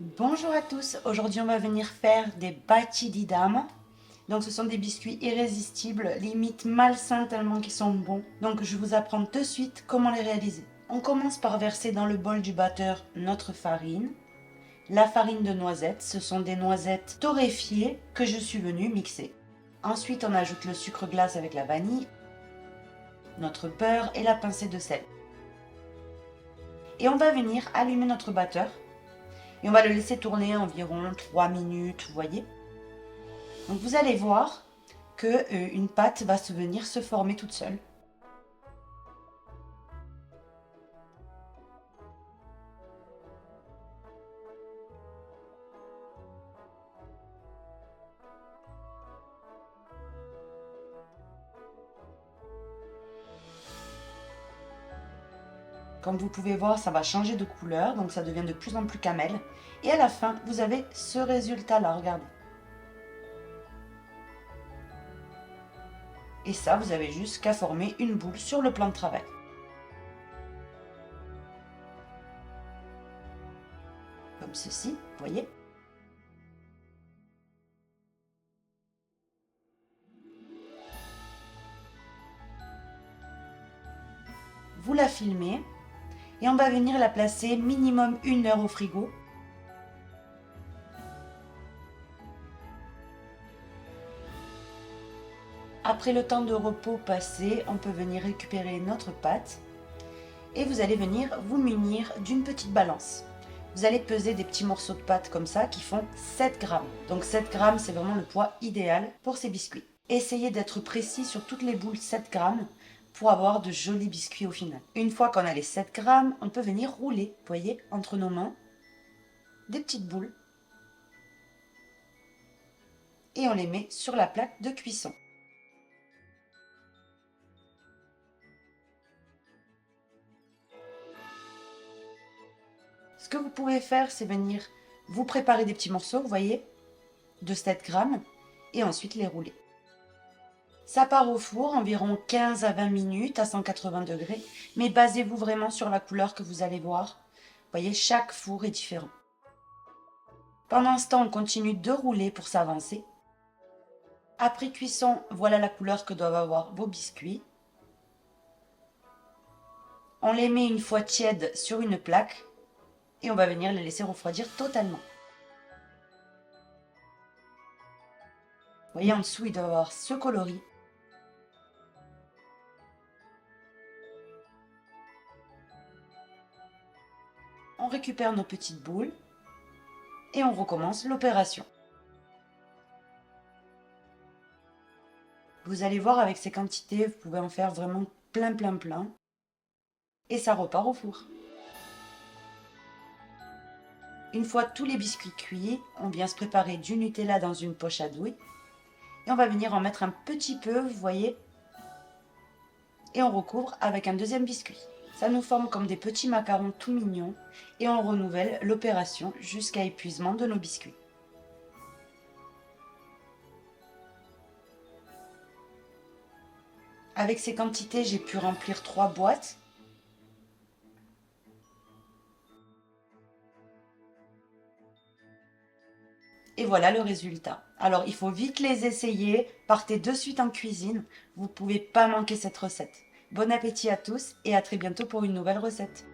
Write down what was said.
Bonjour à tous, aujourd'hui on va venir faire des bati di dame. Donc ce sont des biscuits irrésistibles, limite malsains tellement qu'ils sont bons. Donc je vous apprends de suite comment les réaliser. On commence par verser dans le bol du batteur notre farine. La farine de noisettes, ce sont des noisettes torréfiées que je suis venue mixer. Ensuite on ajoute le sucre glace avec la vanille, notre beurre et la pincée de sel. Et on va venir allumer notre batteur. Et on va le laisser tourner environ 3 minutes, vous voyez. Donc vous allez voir qu'une pâte va venir se former toute seule. Comme vous pouvez voir, ça va changer de couleur, donc ça devient de plus en plus camel. Et à la fin, vous avez ce résultat-là, regardez. Et ça, vous avez juste qu'à former une boule sur le plan de travail. Comme ceci, vous voyez. Vous la filmez et on va venir la placer minimum 1 heure au frigo. Après le temps de repos passé, on peut venir récupérer notre pâte et vous allez venir vous munir d'une petite balance. Vous allez peser des petits morceaux de pâte comme ça qui font 7 grammes. Donc 7 grammes, c'est vraiment le poids idéal pour ces biscuits. Essayez d'être précis sur toutes les boules 7 grammes pour avoir de jolis biscuits au final. Une fois qu'on a les 7 grammes, on peut venir rouler, vous voyez, entre nos mains, des petites boules. Et on les met sur la plaque de cuisson. Ce que vous pouvez faire, c'est venir vous préparer des petits morceaux, vous voyez, de 7 grammes, et ensuite les rouler. Ça part au four environ 15 à 20 minutes à 180 degrés, mais basez-vous vraiment sur la couleur que vous allez voir. Vous voyez, chaque four est différent. Pendant ce temps, on continue de rouler pour s'avancer. Après cuisson, voilà la couleur que doivent avoir vos biscuits. On les met une fois tièdes sur une plaque et on va venir les laisser refroidir totalement. Vous voyez, en dessous, il doit avoir ce coloris. On récupère nos petites boules et on recommence l'opération. Vous allez voir, avec ces quantités, vous pouvez en faire vraiment plein. Et ça repart au four. Une fois tous les biscuits cuits, on vient se préparer du Nutella dans une poche à douille. Et on va venir en mettre un petit peu, vous voyez. Et on recouvre avec un deuxième biscuit. Ça nous forme comme des petits macarons tout mignons. Et on renouvelle l'opération jusqu'à épuisement de nos biscuits. Avec ces quantités, j'ai pu remplir 3 boîtes. Et voilà le résultat. Alors, il faut vite les essayer. Partez de suite en cuisine. Vous ne pouvez pas manquer cette recette. Bon appétit à tous et à très bientôt pour une nouvelle recette.